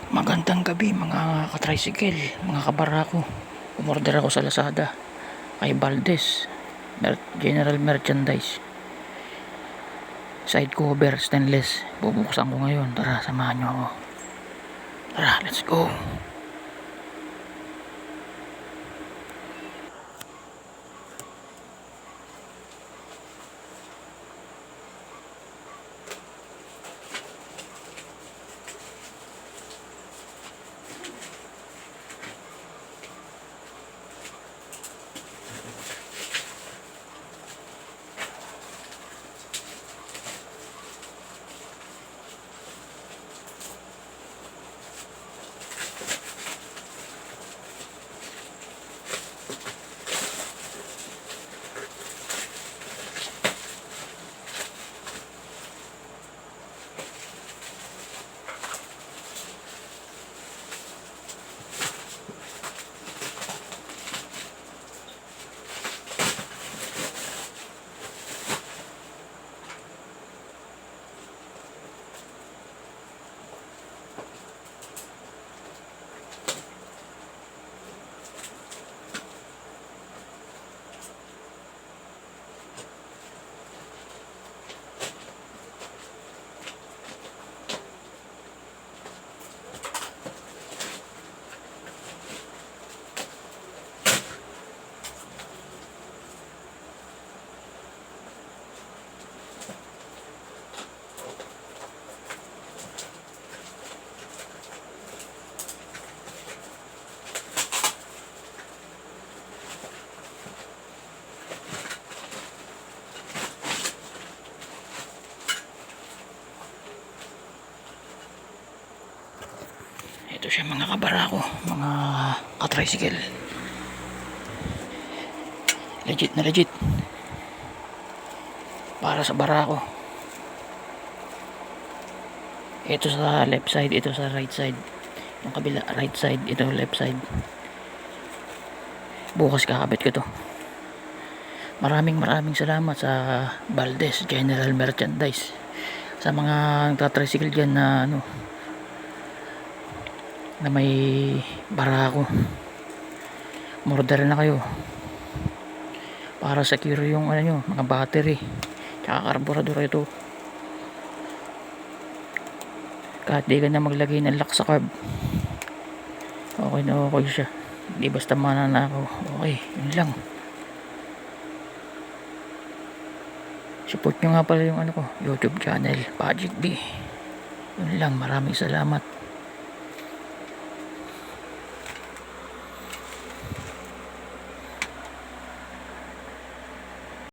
Magandang gabi mga ka-tricycle, mga kabarako. Umorder ako sa Lazada kay Valdez General Merchandise. Side cover stainless. Bubuksan ko ngayon. Tara, samahan nyo ako. Tara, let's go. Ito siya mga kabarako, mga ka-tricycle. Legit na legit. Para sa barako. Ito sa left side, ito sa right side. Yung kabila right side, ito left side. Bukas kakabit ko to. Maraming salamat sa Valdez General Merchandise. Sa mga nagtatricycle dyan na na may barako, order na kayo para secure yung nyo, mga battery tsaka carburetor. Ito kahit di ka na maglagay ng lock sa carb, okay na okay siya, di basta mananakaw. Okay, yun lang. Support nyo nga pala yung ko, YouTube channel, Project B. Yun lang, maraming salamat.